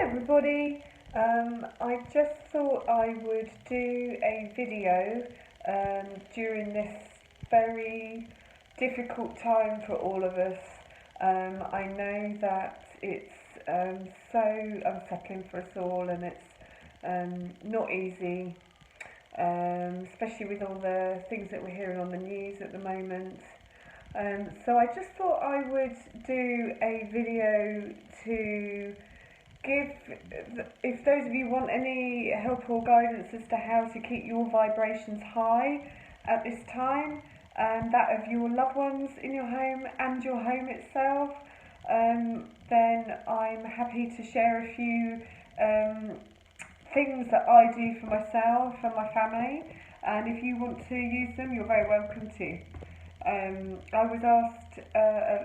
everybody. I just thought I would do a video during this very difficult time for all of us. I know that it's so unsettling for us all, and it's not easy, especially with all the things that we're hearing on the news at the moment. So I just thought I would do a video to give, if those of you want any help or guidance as to how to keep your vibrations high at this time, and that of your loved ones in your home and your home itself, then I'm happy to share a few things that I do for myself and my family, and if you want to use them, you're very welcome to. I was asked,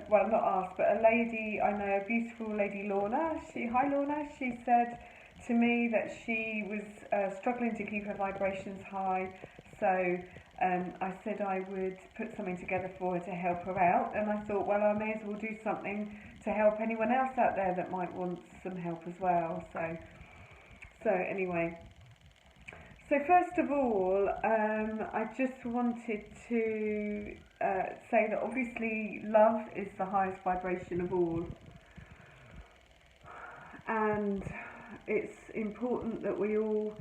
well, not asked, but a lady I know, a beautiful lady, Lorna. Hi Lorna. She said to me that she was struggling to keep her vibrations high, so I said I would put something together for her to help her out, and I thought, well, I may as well do something to help anyone else out there that might want some help as well. So anyway. So first of all, I just wanted to say that obviously love is the highest vibration of all, and it's important that we all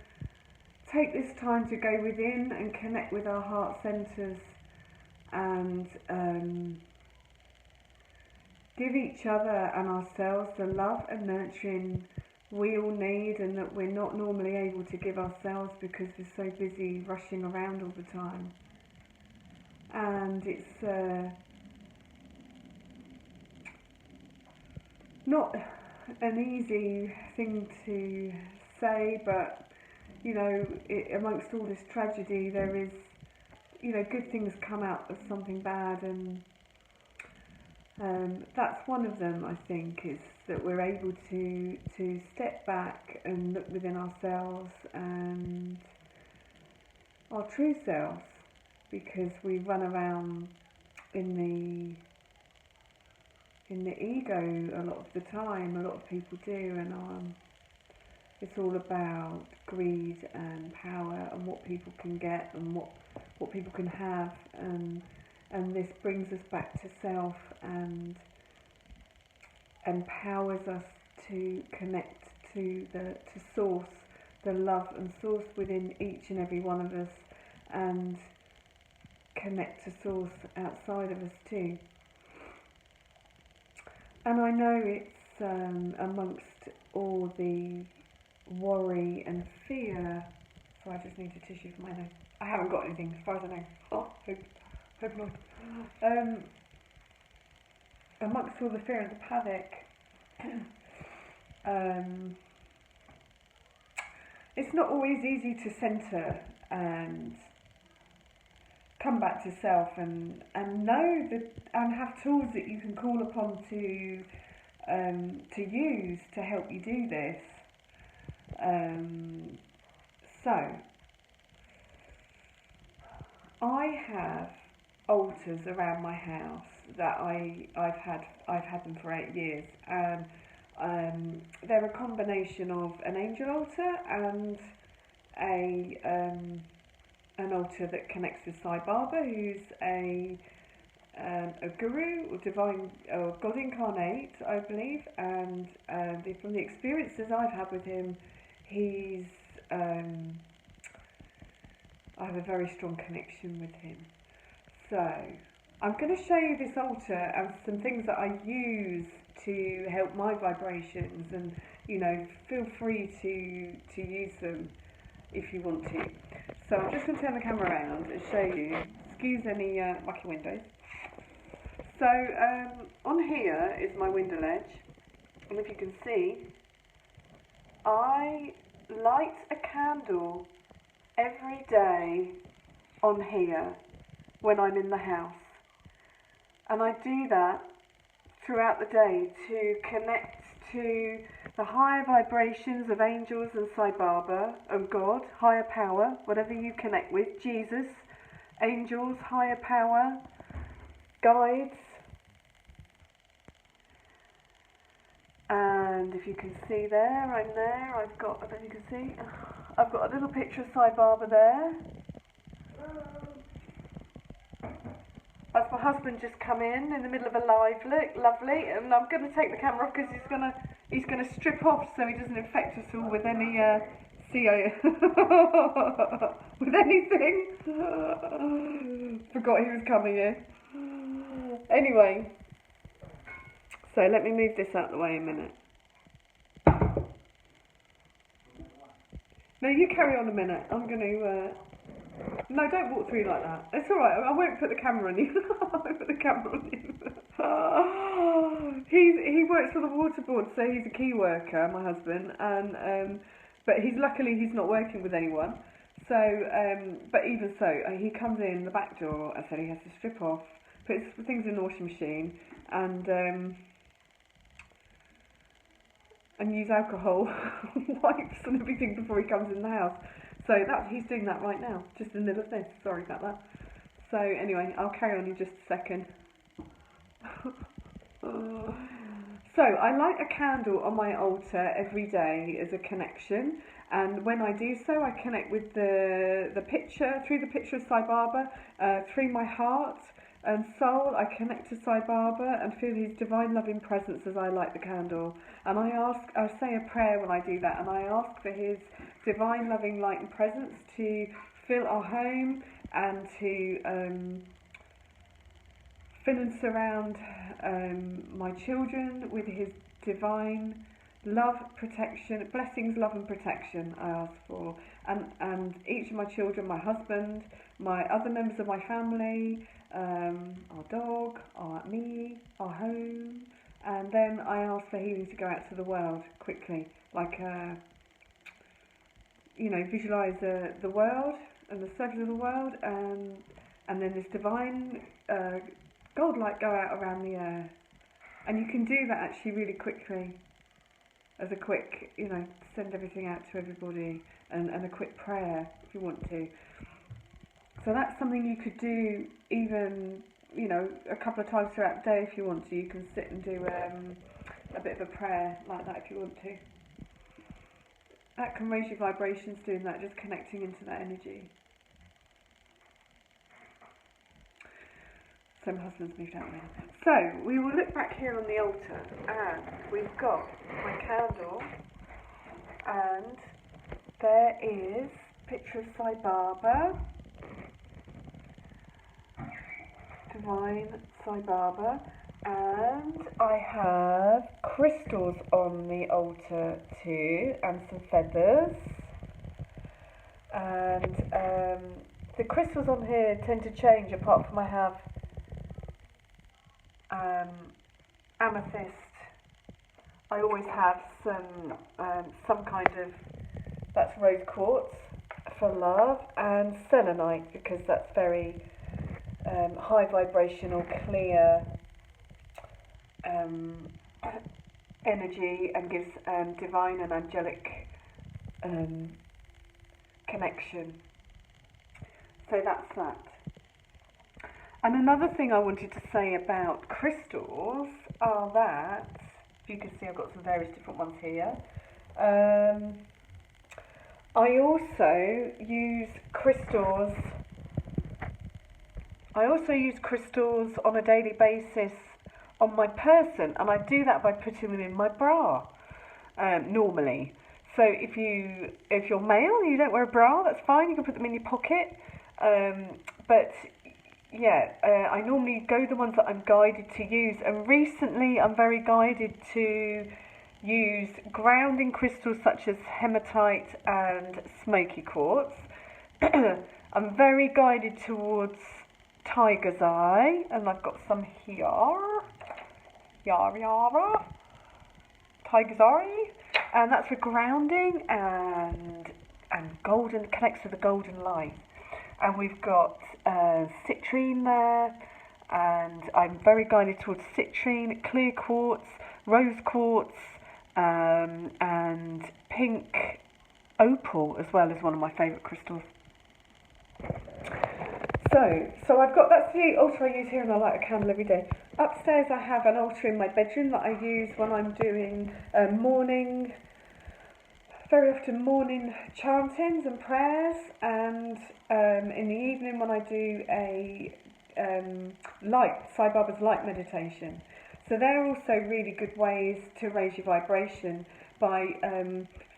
take this time to go within and connect with our heart centres and give each other and ourselves the love and nurturing we all need, and that we're not normally able to give ourselves because we're so busy rushing around all the time. And it's not an easy thing to say, but you know, amongst all this tragedy, there is, you know, good things come out of something bad, and that's one of them, I think, is that we're able to step back and look within ourselves and our true selves, because we run around in the ego a lot of the time. A lot of people do, and it's all about greed and power and what people can get and what people can have, and this brings us back to self and empowers us to connect to source, the love and source within each and every one of us, and connect to source outside of us too. And I know it's amongst all the worry and fear. So I just need a tissue for my nose. I haven't got anything as far as I know. Oh, hope not. Amongst all the fear and the panic, it's not always easy to centre and come back to self and know that, and have tools that you can call upon to use to help you do this. So I have altars around my house that I've had them for 8 years, and they're a combination of an angel altar and an altar that connects with Sai Baba, who's a guru or divine or God incarnate, I believe, and from the experiences I've had with him, he's I have a very strong connection with him. So I'm going to show you this altar and some things that I use to help my vibrations, and you know, feel free to use them if you want to. So I'm just going to turn the camera around and show you. Excuse any mucky windows. So on here is my window ledge, and if you can see, I light a candle every day on here when I'm in the house, and I do that throughout the day to connect to the higher vibrations of angels and Sai Baba, of God, higher power, whatever you connect with, Jesus, angels, higher power, guides, and and if you can see there, I'm there, I don't know if you can see, I've got a little picture of Sai Baba there. That's my husband just come in the middle of a live look, lovely, and I'm going to take the camera off because he's gonna strip off so he doesn't infect us all with any with anything. Forgot he was coming in. Anyway, so let me move this out of the way a minute. No, you carry on a minute. I'm going to... No, don't walk through like that. It's alright, I won't put the camera on you. I won't put the camera on you. He works for the water board, so he's a key worker, my husband, and but luckily he's not working with anyone. So, but even so, he comes in the back door. I said he has to strip off, put his things in the washing machine, and use alcohol wipes and everything before he comes in the house. So he's doing that right now, just in the middle of this. Sorry about that. So anyway, I'll carry on in just a second. So I light a candle on my altar every day as a connection, and when I do so, I connect with the picture, through the picture of Sai Baba, through my heart and soul. I connect to Sai Baba and feel his divine loving presence as I light the candle. And I say a prayer when I do that, and I ask for his divine loving light and presence to fill our home and to fill and surround my children with his divine love, protection, blessings, love and protection I ask for. And each of my children, my husband, my other members of my family, our dog, me, our home. And then I ask for healing to go out to the world quickly, like, visualise the world and the surface of the world, and then this divine gold light go out around the earth. And you can do that actually really quickly, as a quick, send everything out to everybody, and a quick prayer if you want to. So that's something you could do even, a couple of times throughout the day if you want to. You can sit and do a bit of a prayer like that if you want to. That can raise your vibrations doing that, just connecting into that energy. So my husband's moved out now. So we will look back here on the altar, and we've got my candle, and there is a picture of Sai Baba, divine Sai Baba, and I have crystals on the altar too, and some feathers, and the crystals on here tend to change, apart from I have amethyst. I always have some kind of, that's rose quartz for love, and selenite, because that's very high vibrational, clear energy, and gives divine and angelic connection. So that's that. And another thing I wanted to say about crystals are that, if you can see, I've got some various different ones here. I also use crystals on a daily basis on my person, and I do that by putting them in my bra, normally. So if you're male, you don't wear a bra, that's fine, you can put them in your pocket, but yeah, I normally go the ones that I'm guided to use, and recently I'm very guided to use grounding crystals such as hematite and smoky quartz. I'm very guided towards tiger's eye, and I've got some here, tiger's eye, and that's for grounding, and golden, connects to the golden light. And we've got citrine there, and I'm very guided towards citrine, clear quartz, rose quartz, and pink opal as well is one of my favourite crystals. So I've got, that's the altar I use here, and I light a candle every day. Upstairs I have an altar in my bedroom that I use when I'm doing very often morning chantings and prayers, and in the evening when I do a Sai Baba's light meditation. So they're also really good ways to raise your vibration by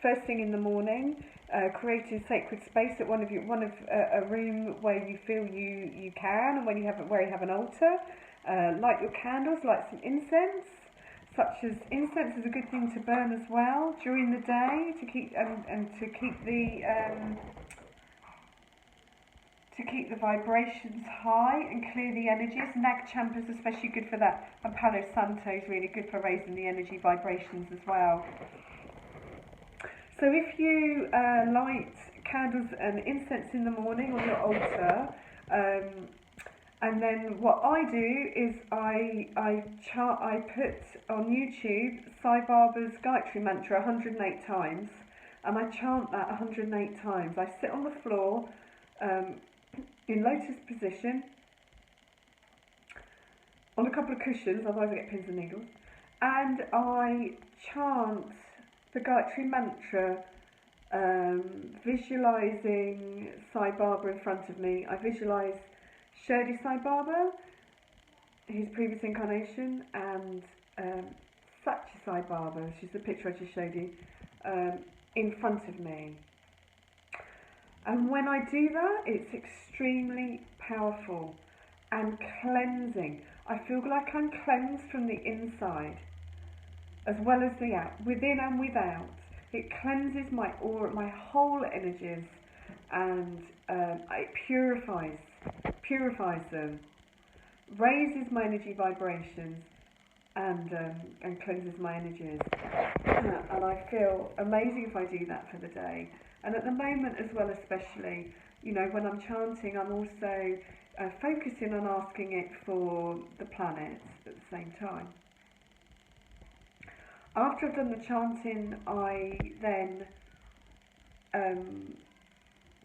first thing in the morning, creating sacred space at a room where you feel you can, and where you have an altar. Light your candles, light some incense. Such as incense is a good thing to burn as well during the day to keep the vibrations high and clear the energies. Nag Champa is especially good for that, and Palo Santo is really good for raising the energy vibrations as well. So if you light candles and incense in the morning on your altar, and then what I do is I put on YouTube Sai Baba's Gayatri Mantra 108 times, and I chant that 108 times. I sit on the floor in lotus position on a couple of cushions, otherwise I get pins and needles, and I chant the Gayatri Mantra, visualising Sai Baba in front of me. I visualise Shirdi Sai Baba, his previous incarnation, and Satya Sai Baba, which is the picture I just showed you, in front of me. And when I do that, it's extremely powerful and cleansing. I feel like I'm cleansed from the inside as well as the out, within and without. It cleanses my aura, my whole energies, and it purifies them, raises my energy vibrations, and cleanses my energies. And I feel amazing if I do that for the day. And at the moment as well, especially, when I'm chanting, I'm also focusing on asking it for the planets at the same time. After I've done the chanting, I then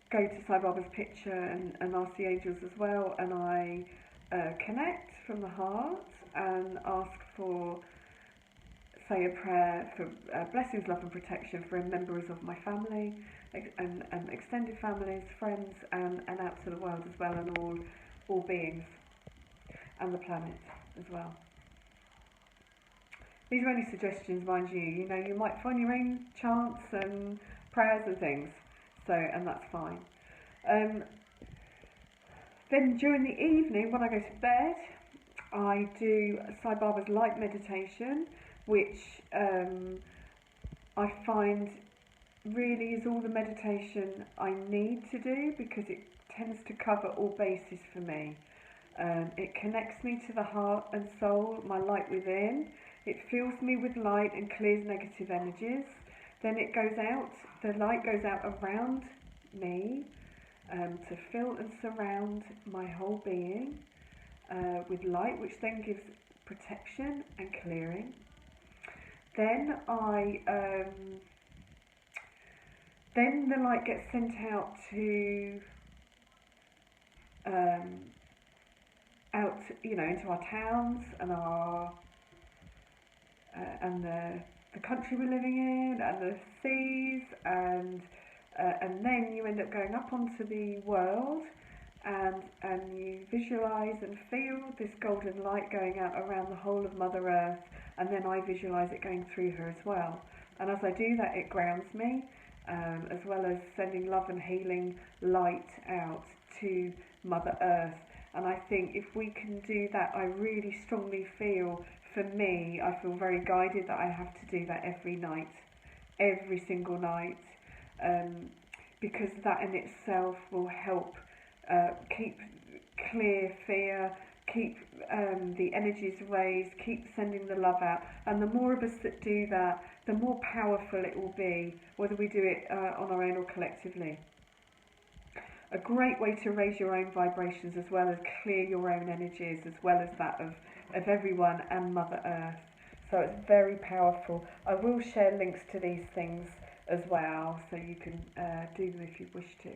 go to Sai Baba's picture and ask the angels as well, and I connect from the heart and ask for, say a prayer for blessings, love and protection for members of my family, and extended families, friends, and out to the world as well, and all beings, and the planet as well. These are only suggestions, mind you. You might find your own chants and prayers and things, and that's fine. Then during the evening, when I go to bed, I do Sai Baba's light meditation, which I find really is all the meditation I need to do, because it tends to cover all bases for me. It connects me to the heart and soul, my light within. It fills me with light and clears negative energies. Then it goes out, the light goes out around me to fill and surround my whole being with light, which then gives protection and clearing. Then then the light gets sent out to into our towns and our and the country we're living in, and the seas, and then you end up going up onto the world, and you visualise and feel this golden light going out around the whole of Mother Earth, and then I visualise it going through her as well. And as I do that, it grounds me, as well as sending love and healing light out to Mother Earth. And I think if we can do that, I really strongly feel, for me, I feel very guided that I have to do that every night, every single night, because that in itself will help keep clear fear, keep the energies raised, keep sending the love out. And the more of us that do that, the more powerful it will be, whether we do it on our own or collectively. A great way to raise your own vibrations, as well as clear your own energies, as well as that of everyone and Mother Earth. So it's very powerful. I will share links to these things as well, so you can do them if you wish to.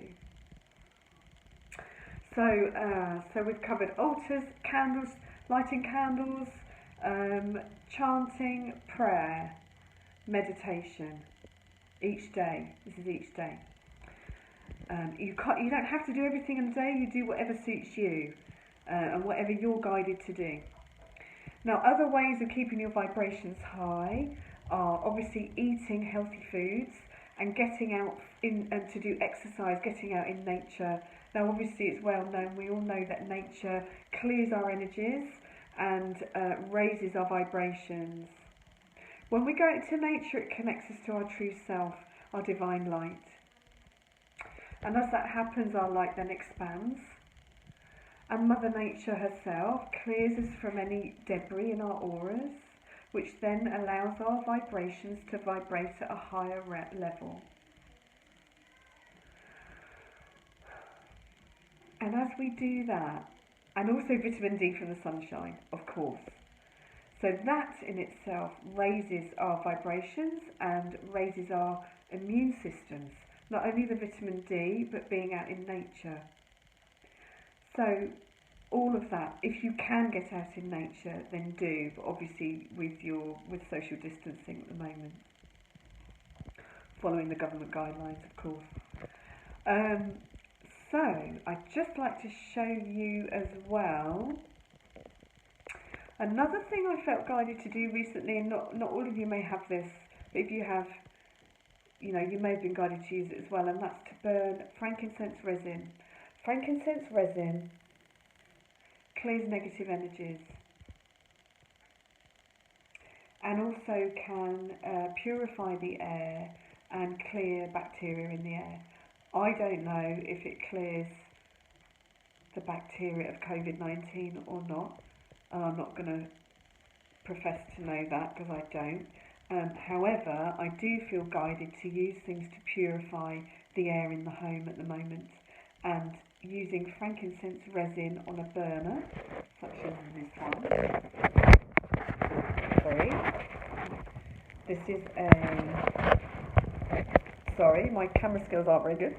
So we've covered altars, candles, lighting candles, chanting, prayer, meditation, each day. This is each day. You don't have to do everything in a day. You do whatever suits you, and whatever you're guided to do. Now, other ways of keeping your vibrations high are obviously eating healthy foods and getting out and to do exercise, getting out in nature. Now, obviously, it's well known. We all know that nature clears our energies and raises our vibrations. When we go into nature, it connects us to our true self, our divine light. And as that happens, our light then expands. And Mother Nature herself clears us from any debris in our auras, which then allows our vibrations to vibrate at a higher level. And as we do that, and also vitamin D from the sunshine, of course. So that in itself raises our vibrations and raises our immune systems. Not only the vitamin D, but being out in nature. So all of that, if you can get out in nature, then do, but obviously with social distancing at the moment, following the government guidelines, of course. So I'd just like to show you as well another thing I felt guided to do recently, and not all of you may have this, but if you have, you may have been guided to use it as well, and that's to burn frankincense resin. Frankincense resin clears negative energies and also can purify the air and clear bacteria in the air. I don't know if it clears the bacteria of COVID-19 or not. I'm not going to profess to know that because I don't. However, I do feel guided to use things to purify the air in the home at the moment, and using frankincense resin on a burner, such as this one. Sorry. This is sorry, my camera skills aren't very good.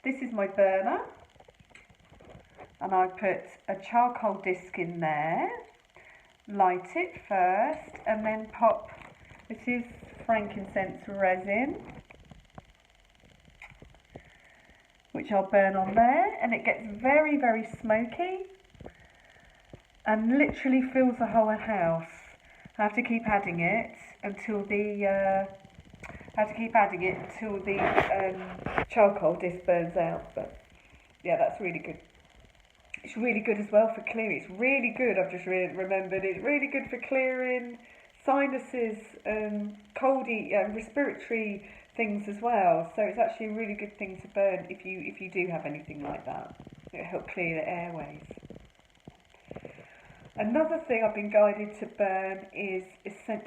This is my burner, and I put a charcoal disc in there, light it first, and then pop, this is frankincense resin, which I'll burn on there, and it gets very, very smoky and literally fills the whole house. I have to keep adding it until the charcoal disc burns out. But yeah, that's really good. It's really good as well for clearing. It's really good. I've just remembered. It's really good for clearing sinuses, coldy, respiratory things as well. So it's actually a really good thing to burn if you do have anything like that. It'll help clear the airways. Another thing I've been guided to burn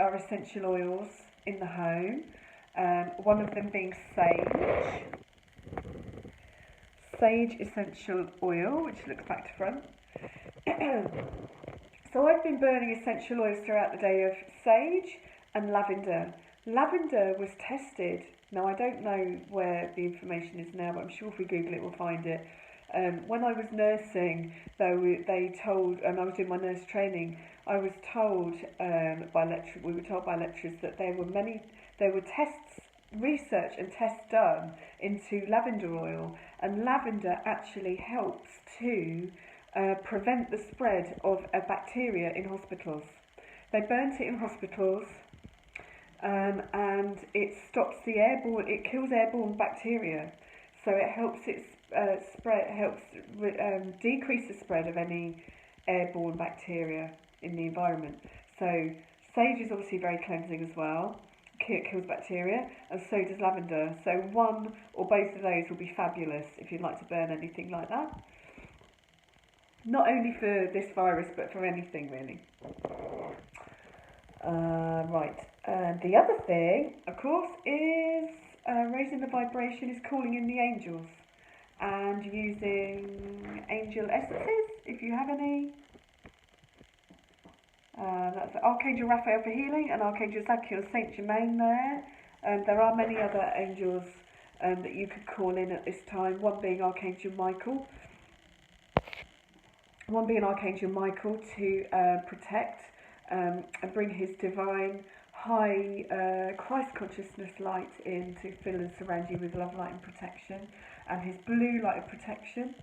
are essential oils in the home. One of them being sage. Sage essential oil, which looks back to front. So I've been burning essential oils throughout the day of sage and lavender. Lavender was tested. Now I don't know where the information is now, but I'm sure if we Google it we'll find it. When I was nursing, they told, and I was doing my nurse training, I was told we were told by lecturers that there were tests, research and tests done into lavender oil, and lavender actually helps to prevent the spread of a bacteria in hospitals. They burnt it in hospitals, and it stops the airborne, it kills airborne bacteria, so it helps decrease the spread of any airborne bacteria in the environment. So sage is obviously very cleansing as well. It kills bacteria, and so does lavender. So one or both of those will be fabulous if you'd like to burn anything like that. Not only for this virus, but for anything really. Right. The other thing, of course, is raising the vibration, is calling in the angels and using angel essences if you have any. That's Archangel Raphael for healing and Archangel Zadkiel Saint Germain there. There are many other angels that you could call in at this time. One being Archangel Michael. One being Archangel Michael to protect and bring his divine high Christ consciousness light in to fill and surround you with love, light and protection, and his blue light of protection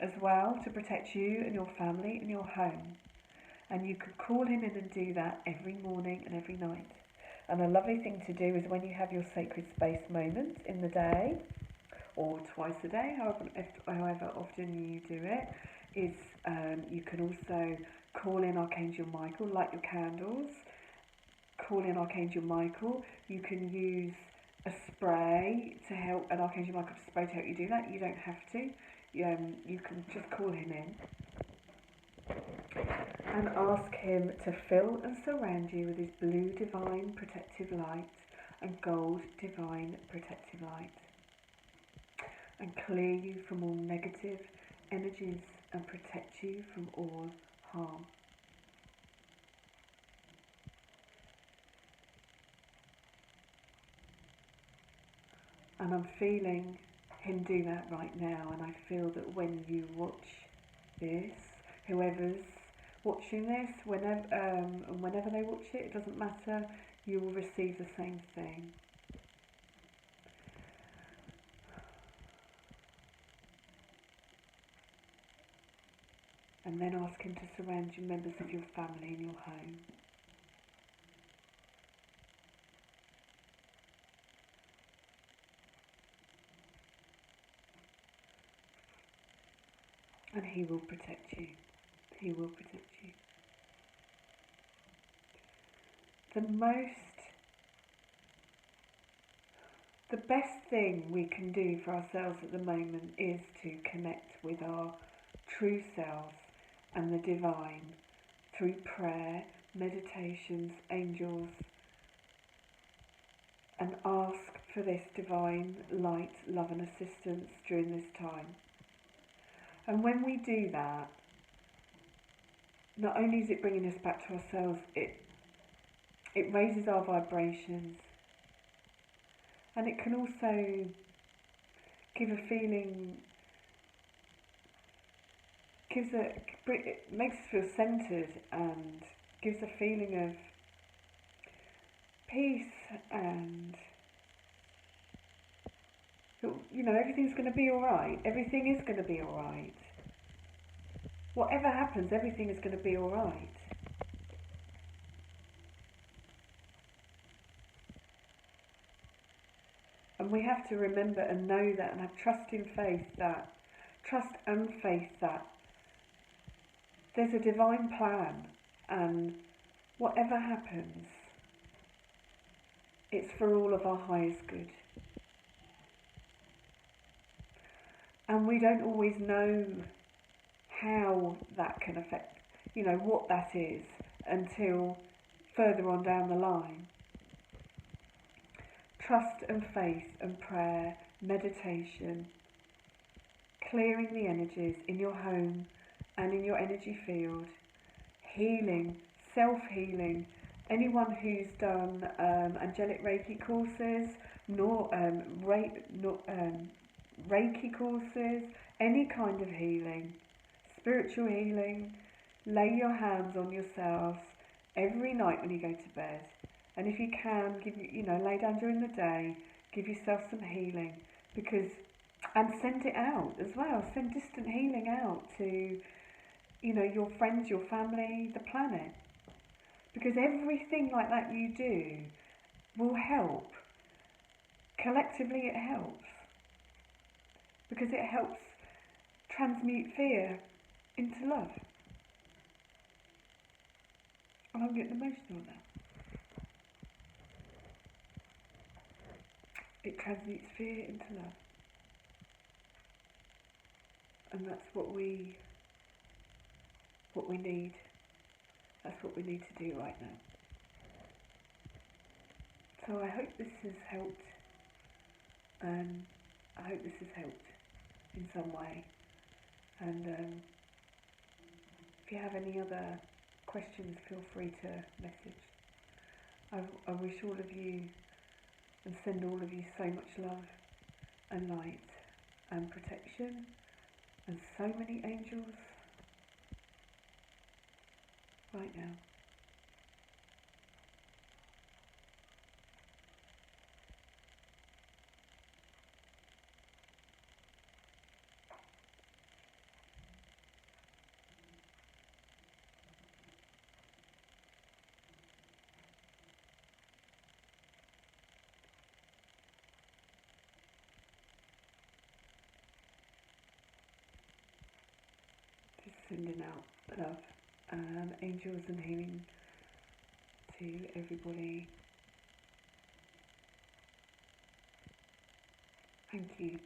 as well to protect you and your family and your home. And you could call him in and do that every morning and every night. And a lovely thing to do is when you have your sacred space moment in the day, or twice a day, however often you do it, is you can also call in Archangel Michael, light your candles, call in Archangel Michael. You can use a spray to help, an Archangel Michael spray to help you do that. You don't have to. You can just call him in and ask him to fill and surround you with his blue divine protective light and gold divine protective light, and clear you from all negative energies and protect you from all harm. And I'm feeling him do that right now, and I feel that when you watch this, whoever's watching this, whenever they watch it, it doesn't matter, you will receive the same thing. And then ask him to surround you, members of your family in your home. And he will protect you. He will protect you. The best thing we can do for ourselves at the moment is to connect with our true selves and the divine through prayer, meditations, angels, and ask for this divine light, love and assistance during this time. And when we do that, not only is it bringing us back to ourselves, it raises our vibrations, and it can also give a feeling, it makes us feel centered and gives a feeling of peace, and everything's going to be alright. Everything is going to be alright. Whatever happens, everything is going to be alright. And we have to remember and know that, and have trust and faith that there's a divine plan, and whatever happens, it's for all of our highest good. And we don't always know how that can affect, what that is, until further on down the line. Trust and faith and prayer, meditation, clearing the energies in your home and in your energy field, healing, self-healing. Anyone who's done angelic Reiki courses, Reiki courses, any kind of healing, spiritual healing, lay your hands on yourselves every night when you go to bed. And if you can, lay down during the day, give yourself some healing, and send it out as well. Send distant healing out to, your friends, your family, the planet. Because everything like that you do will help. Collectively it helps. Because it helps transmute fear into love. And I'm getting emotional now. It transmutes fear into love. And that's what we need. That's what we need to do right now. So I hope this has helped. I hope this has helped in some way. And if you have any other questions, feel free to message. I wish all of you and send all of you so much love and light and protection and so many angels right now. Just sending out love, angels and healing to everybody. Thank you.